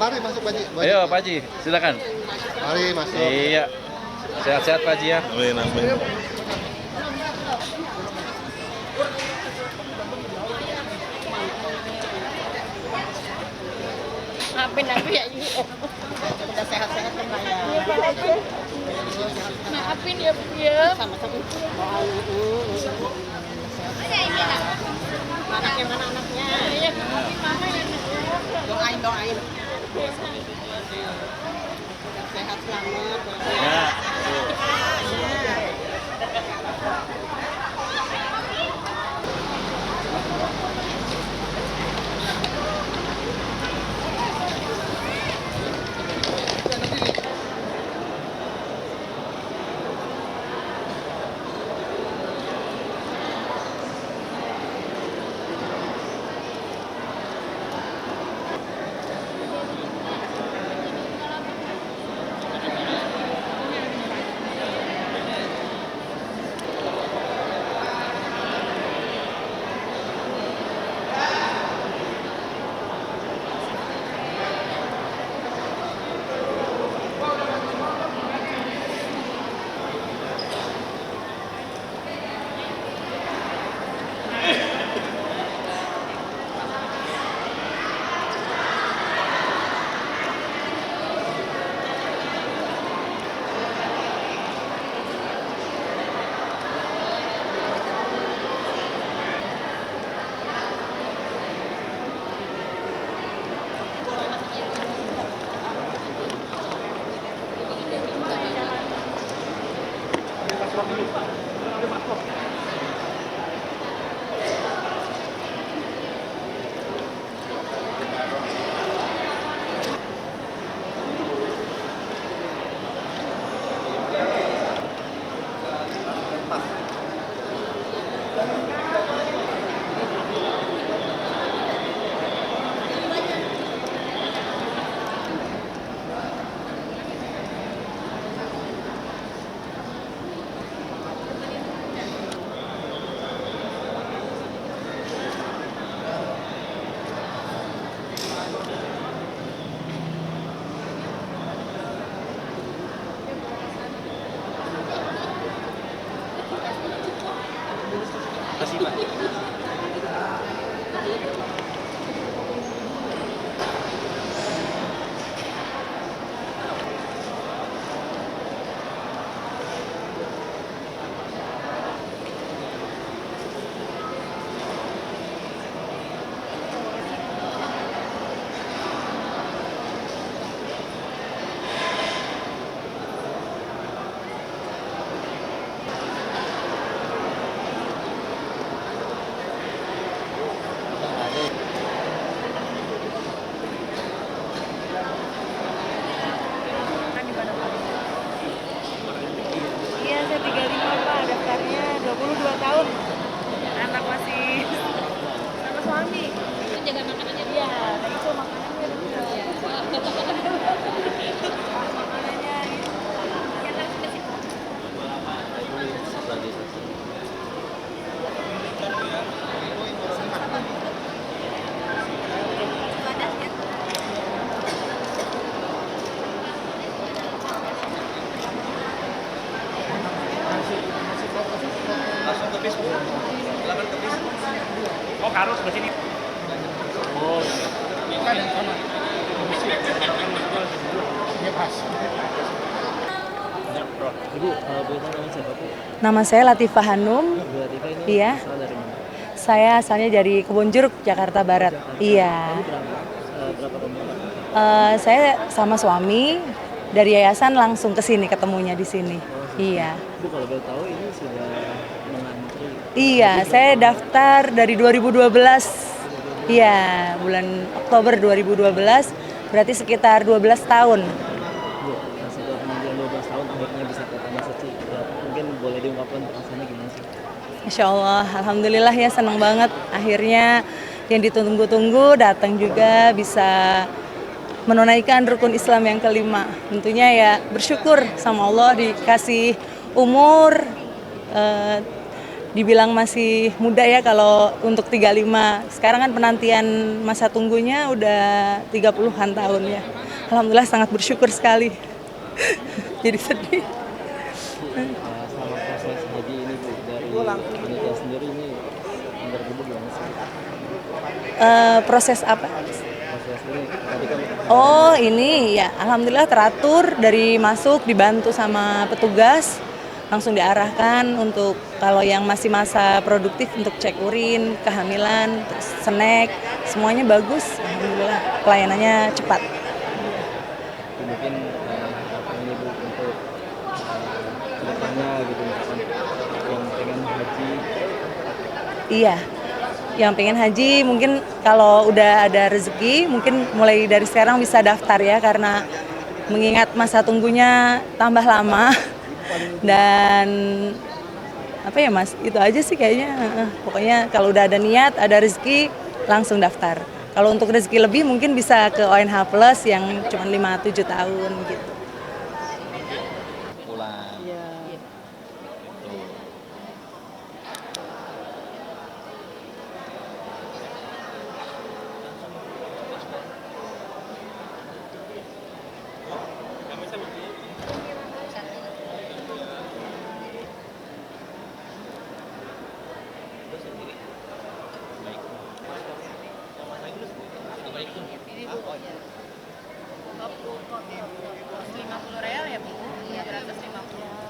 Mari masuk Pak Haji. Ayo Pak Haji, silakan. Mari masuk. Iya. Sehat-sehat Pak Haji ya. Amin, amin. Maafin aku ya Ibu. Udah sehat-sehat kan Pak ya. Iya maafin. Maafin ya Bu ya. Sama-sama. Anaknya mana anaknya? Iya, maafin mama ya. Doain. Sehat selamat. Ya. Kasih Pak. Iya, saya 35 Pak, daftarnya 22 tahun. Anak masih sama suami. Jaga makanannya Iya, nah itu makanannya makanannya Langsung ke bis, Bu. Silakan ke bis. Oh, harus ke sini. Oh, Ibu, boleh tahu nama siapa Bu? Nama saya Latifah Hanum. Bu Latifah ini Iya. asal dari mana? Saya asalnya dari Kebonjeruk, Jakarta Barat. Iya. Tadi berapa rombongan? Saya sama suami dari yayasan langsung ke sini ketemunya di sini. Iya. Bu, kalau boleh tahu ini sudah mengantri. Iya, saya daftar dari 2012. Iya, bulan Oktober 2012, berarti sekitar 12 tahun. Bu, setelah penantian 12 tahun akhirnya bisa ke Tanah Suci. Ya, mungkin boleh diungkapkan perasaannya gimana sih? Masya Allah, Alhamdulillah ya, senang banget. Akhirnya yang ditunggu-tunggu datang juga, bisa menunaikan rukun Islam yang kelima. Tentunya ya bersyukur sama Allah dikasih umur, dibilang masih muda ya kalau untuk 35. Sekarang kan penantian masa tunggunya udah 30-an tahun ya. Alhamdulillah sangat bersyukur sekali. Jadi sedih. Selama proses haji ini Bu, dari panitia sendiri ini menurut Ibu gimana sih? Proses apa? Proses ini tadi kan Oh ini ya, alhamdulillah teratur dari masuk dibantu sama petugas, langsung diarahkan untuk kalau yang masih masa produktif untuk cek urin, kehamilan, terus snack, semuanya bagus, alhamdulillah pelayanannya cepat. mungkin harapan ini Bu untuk kedepannya gitu misalkan yang pengen haji Iya, yang pengen haji mungkin kalau udah ada rezeki mungkin mulai dari sekarang bisa daftar ya karena mengingat masa tunggunya tambah lama dan apa ya Mas, itu aja sih kayaknya. Pokoknya kalau udah ada niat, ada rezeki langsung daftar. Kalau untuk rezeki lebih mungkin bisa ke ONH Plus yang cuma 5-7 tahun gitu. pulang. Real ya Bu? Iya, 150.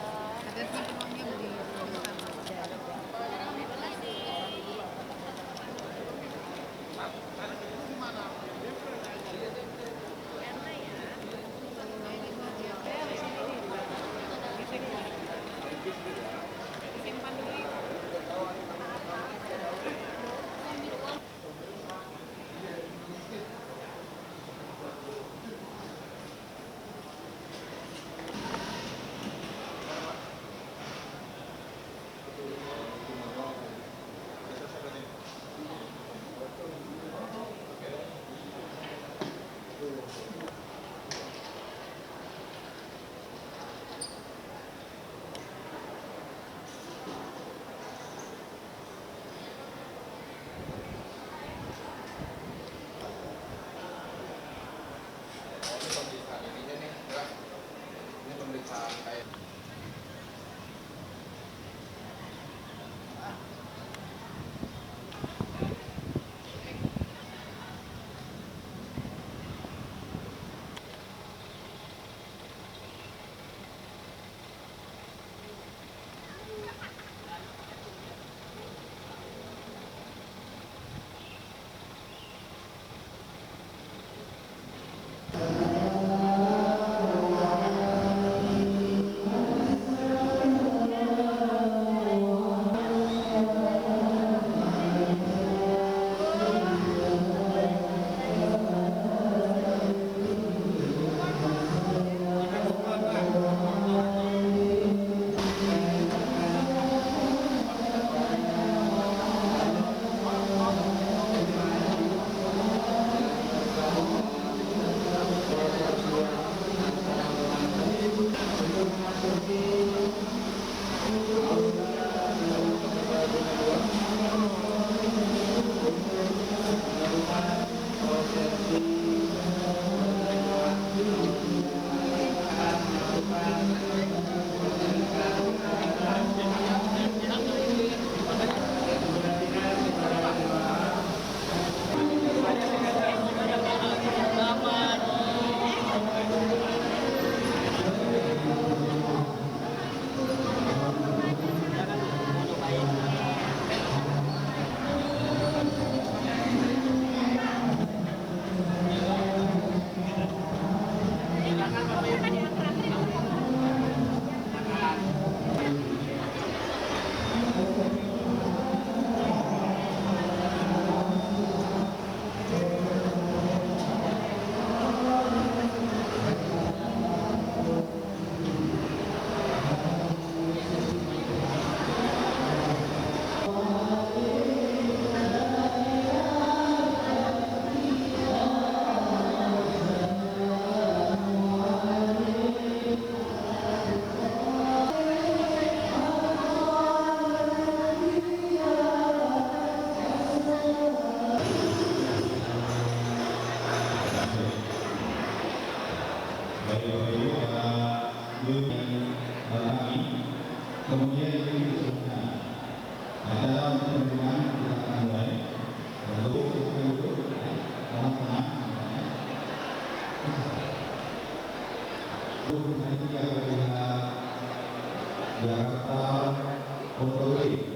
Assalamualaikum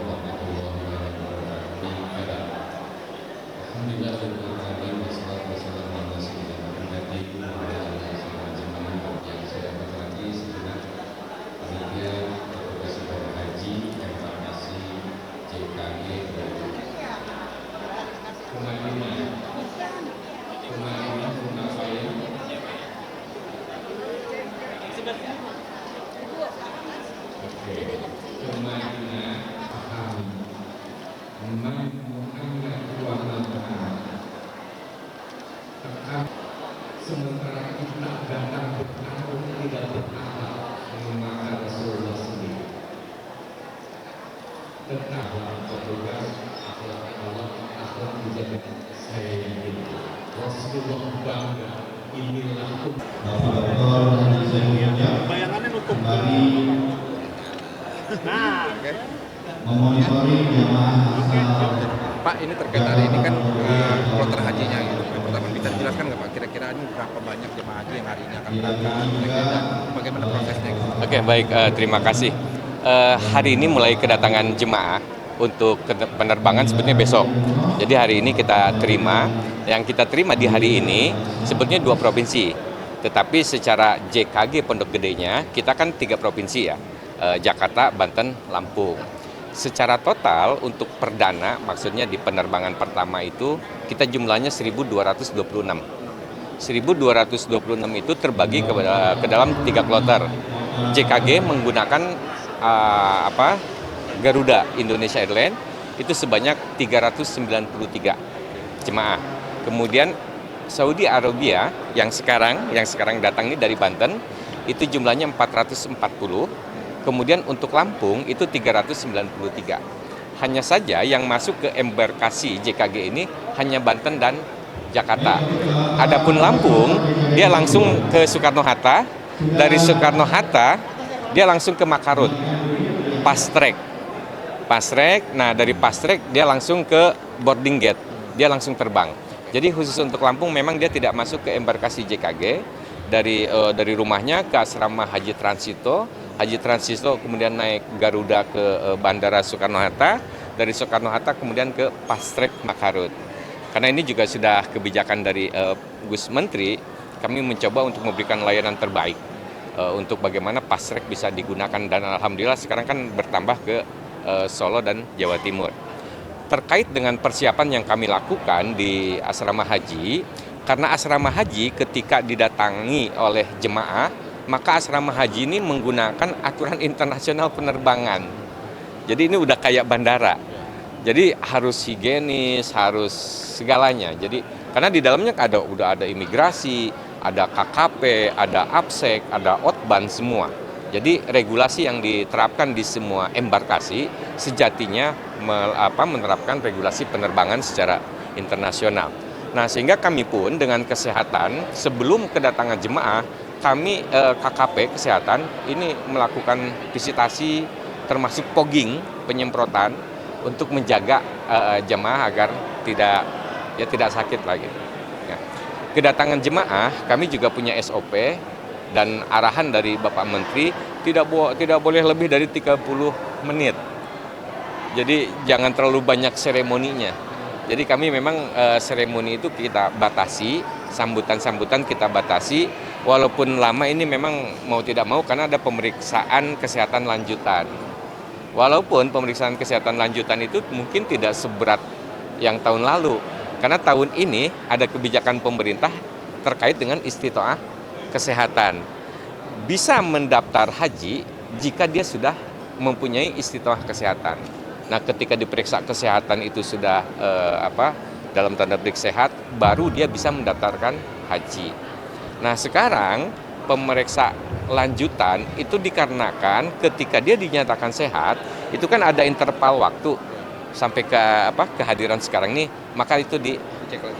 warahmatullahi wabarakatuh. Alhamdulillahirrahmanirrahim. Wassalatu wassalamu ala sayyidina Muhammadin wa ala alihi wasallam. Yang saya hormati segenap panitia Profesor Haji Embarkasi JKG Kemarin saya kemarin paham sementara kita datang bertahun tidak bertahun menggunakan Rasulullah sendiri. Tetaplah petugas akhlak Allah, akhlak dijaga. Saya yakin Rasulullah bangga. Inilah Bayangannya nutup. Memonitoring jamaah asal Pak, ini terkait hari ini kan kloter hajinya gitu. Yang pertama bisa dijelaskan nggak Pak, kira-kira ini berapa banyak jemaah haji yang hari ini akan berangkat dan bagaimana prosesnya gitu? Oke, baik, terima kasih. Hari ini mulai kedatangan jemaah untuk penerbangan sebetulnya besok. Jadi hari ini kita terima, yang kita terima di hari ini sebetulnya 2 provinsi. Tetapi secara JKG Pondok Gedenya kita kan 3 provinsi ya, Jakarta, Banten, Lampung. Secara total untuk perdana, maksudnya di penerbangan pertama itu kita jumlahnya 1.226. 1.226 itu terbagi ke dalam 3 kloter. JKG menggunakan Garuda Indonesia Airlines itu sebanyak 393 jemaah. Kemudian Saudi Arabia yang sekarang datang ini dari Banten itu jumlahnya 440. Kemudian untuk Lampung itu 393. Hanya saja yang masuk ke embarkasi JKG ini hanya Banten dan Jakarta. Adapun Lampung, dia langsung ke Soekarno-Hatta. Dari Soekarno-Hatta, dia langsung ke Makarut. Fast track. Nah, dari fast track dia langsung ke boarding gate. Dia langsung terbang. Jadi khusus untuk Lampung memang dia tidak masuk ke embarkasi JKG. Dari rumahnya ke asrama Haji Transito kemudian naik Garuda ke Bandara Soekarno-Hatta, dari Soekarno-Hatta kemudian ke Fast Track Makarut. Karena ini juga sudah kebijakan dari Gus Menteri, kami mencoba untuk memberikan layanan terbaik untuk bagaimana Fast Track bisa digunakan, dan alhamdulillah sekarang kan bertambah ke Solo dan Jawa Timur. Terkait dengan persiapan yang kami lakukan di asrama haji, karena asrama haji ketika didatangi oleh jemaah, maka asrama haji ini menggunakan aturan internasional penerbangan. Jadi ini udah kayak bandara. Jadi harus higienis, harus segalanya. Jadi karena di dalamnya udah ada imigrasi, ada KKP, ada APSEC, ada OTBAN semua. Jadi regulasi yang diterapkan di semua embarkasi sejatinya menerapkan regulasi penerbangan secara internasional. Nah, sehingga kami pun dengan kesehatan sebelum kedatangan jemaah, kami KKP kesehatan ini melakukan visitasi termasuk fogging, penyemprotan untuk menjaga jemaah agar tidak sakit lagi. Ya. Kedatangan jemaah kami juga punya SOP dan arahan dari Bapak Menteri tidak boleh lebih dari 30 menit. Jadi jangan terlalu banyak seremoninya. Jadi kami memang seremoni itu kita batasi, sambutan-sambutan kita batasi, walaupun lama ini memang mau tidak mau karena ada pemeriksaan kesehatan lanjutan. Walaupun pemeriksaan kesehatan lanjutan itu mungkin tidak seberat yang tahun lalu, karena tahun ini ada kebijakan pemerintah terkait dengan istitoah kesehatan. Bisa mendaftar haji jika dia sudah mempunyai istitoah kesehatan. Nah, ketika diperiksa kesehatan itu sudah dalam tanda petik sehat, baru dia bisa mendaftarkan haji. Nah, sekarang pemeriksa lanjutan itu dikarenakan ketika dia dinyatakan sehat, itu kan ada interval waktu sampai ke kehadiran sekarang ini, maka itu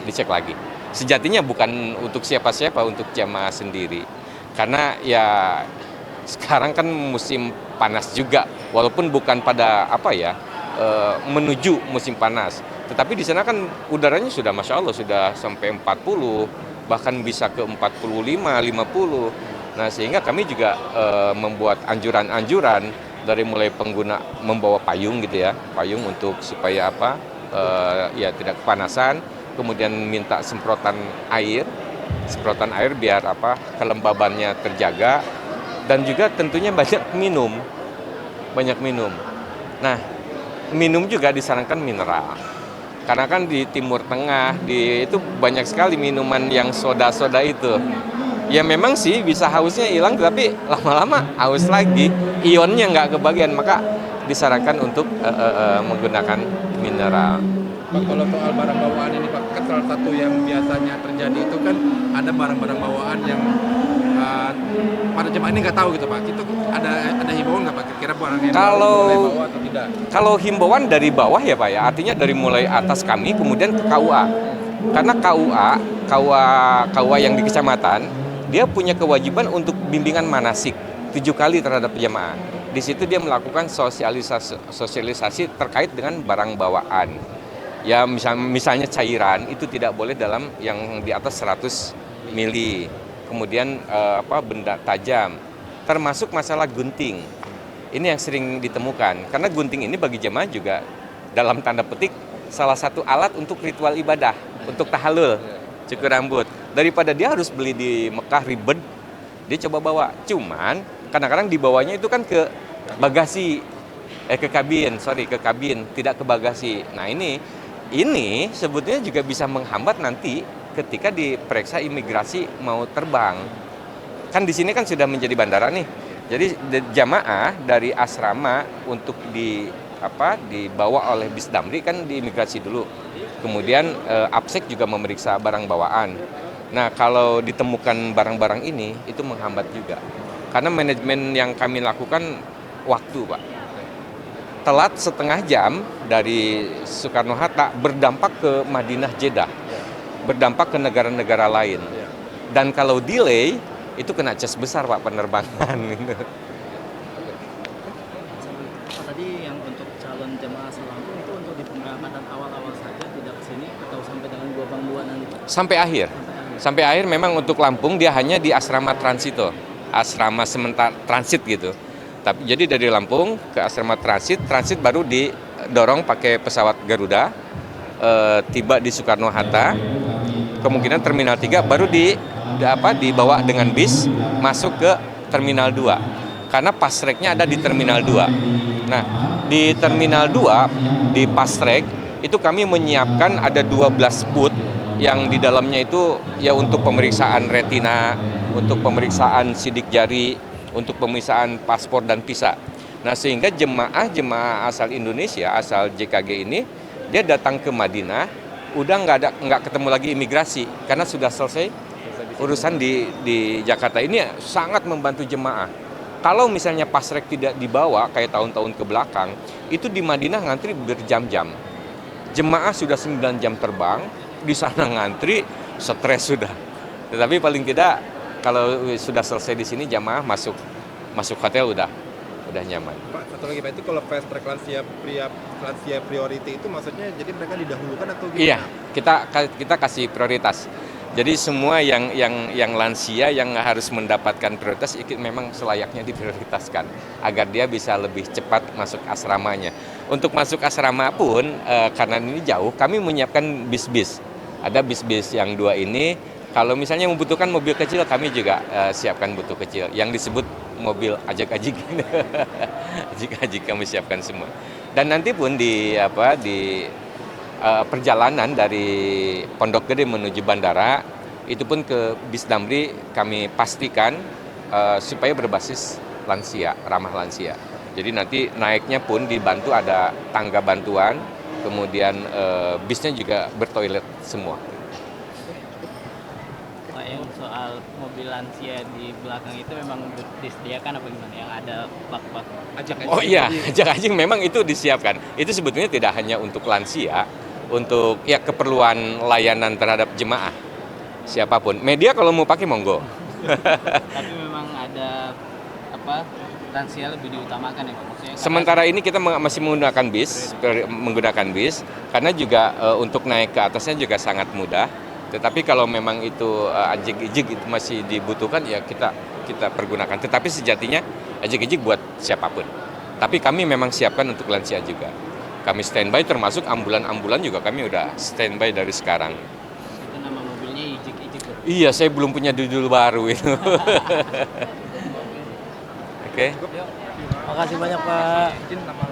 dicek lagi. Sejatinya bukan untuk siapa-siapa, untuk jamaah sendiri. Karena ya sekarang kan musim panas juga, walaupun bukan pada menuju musim panas. Tetapi di sana kan udaranya sudah Masya Allah sudah sampai 40, bahkan bisa ke 45, 50. Nah sehingga kami juga membuat anjuran-anjuran dari mulai pengguna membawa payung gitu ya, payung untuk supaya apa ya tidak kepanasan, kemudian minta semprotan air biar apa kelembabannya terjaga, dan juga tentunya banyak minum. Nah minum juga disarankan mineral. Karena kan di Timur Tengah itu banyak sekali minuman yang soda-soda itu. Ya memang sih bisa hausnya hilang, tapi lama-lama haus lagi, ionnya nggak kebagian, maka disarankan untuk menggunakan mineral. Pak, kalau soal barang bawaan ini Pak, kan salah satu yang biasanya terjadi itu kan ada barang-barang bawaan yang para jemaah ini nggak tahu gitu Pak. Itu ada himbauan nggak Pak? Kira-kira barang yang boleh bawa atau tidak? Kalau himbauan dari bawah ya Pak ya, artinya dari mulai atas kami kemudian ke KUA. Karena KUA yang di kecamatan, dia punya kewajiban untuk bimbingan manasik 7 kali terhadap jemaah. Di situ dia melakukan sosialisasi terkait dengan barang bawaan. Ya misalnya cairan itu tidak boleh dalam yang di atas 100 mili. Kemudian benda tajam, termasuk masalah gunting. Ini yang sering ditemukan, karena gunting ini bagi jemaah juga dalam tanda petik salah satu alat untuk ritual ibadah, untuk tahalul, cukur rambut. Daripada dia harus beli di Mekah ribet, dia coba bawa. Cuman kadang-kadang dibawanya itu kan ke bagasi, ke kabin, tidak ke bagasi. Nah ini sebetulnya juga bisa menghambat nanti ketika diperiksa imigrasi mau terbang. Kan di sini kan sudah menjadi bandara nih. Jadi jamaah dari asrama untuk dibawa oleh bis damri kan di imigrasi dulu. Kemudian APSEC juga memeriksa barang bawaan. Nah, kalau ditemukan barang-barang ini itu menghambat juga. Karena manajemen yang kami lakukan waktu, Pak. Telat setengah jam dari Soekarno-Hatta berdampak ke Madinah Jeddah, berdampak ke negara-negara lain. Dan kalau delay, itu kena cas besar Pak penerbangan. Tadi yang untuk calon jemaah asal Lampung itu untuk di pemberangkatan awal-awal saja, tidak ke sini atau sampai dengan gelombang 2 nanti Pak? Sampai akhir memang untuk Lampung dia hanya di asrama transito, asrama sementara transit gitu. Tapi jadi dari Lampung ke asrama transit baru didorong pakai pesawat Garuda, tiba di Soekarno-Hatta, kemungkinan Terminal 3 baru dibawa dengan bis masuk ke Terminal 2. Karena fast track-nya ada di Terminal 2. Nah, di Terminal 2 di fast track itu kami menyiapkan ada 12 booth yang di dalamnya itu ya untuk pemeriksaan retina, untuk pemeriksaan sidik jari, untuk pemeriksaan paspor dan visa. Nah, sehingga jemaah asal Indonesia, asal JKG ini dia datang ke Madinah udah nggak ketemu lagi imigrasi karena sudah selesai urusan di Jakarta. Ini sangat membantu jemaah. Kalau misalnya fast track tidak dibawa kayak tahun-tahun ke belakang, itu di Madinah ngantri berjam-jam. Jemaah sudah 9 jam terbang, di sana ngantri, stres sudah. Tetapi paling tidak kalau sudah selesai di sini jemaah masuk hotel udah nyaman. Pak, satu lagi Pak, itu kalau fast track lansia priority itu maksudnya jadi mereka didahulukan atau gimana? Iya, kita kasih prioritas. Jadi semua yang lansia yang harus mendapatkan prioritas itu memang selayaknya diprioritaskan agar dia bisa lebih cepat masuk asramanya. Untuk masuk asrama pun karena ini jauh, kami menyiapkan bis-bis. Ada bis-bis yang 2 ini. Kalau misalnya membutuhkan mobil kecil, kami juga siapkan mobil kecil yang disebut mobil ajak-ajik. Ajik-ajik kami siapkan semua. Dan nanti pun di perjalanan dari Pondok Gede menuju bandara itu pun ke bis damri kami pastikan supaya berbasis lansia, ramah lansia. Jadi nanti naiknya pun dibantu ada tangga bantuan, kemudian bisnya juga bertoilet semua. Pak, yang soal mobil lansia di belakang itu memang disediakan apa gimana? Yang ada bak-bak ajak-ajak? Oh iya, ajak-ajak memang itu disiapkan. Itu sebetulnya tidak hanya untuk lansia, untuk ya keperluan layanan terhadap jemaah siapapun. Media kalau mau pakai monggo. Tapi memang ada lansia lebih diutamakan ya Pak? Maksudnya Sementara ini kita masih menggunakan bis karena juga untuk naik ke atasnya juga sangat mudah. Tetapi kalau memang itu ajik-ijik itu masih dibutuhkan ya kita pergunakan. Tetapi sejatinya ajik-ijik buat siapapun. Tapi kami memang siapkan untuk lansia juga. Kami standby termasuk ambulan-ambulan juga kami udah standby dari sekarang. itu nama mobilnya ijik-ijik Pak. Iya, saya belum punya judul baru itu. Oke. Makasih banyak Pak. Izin nama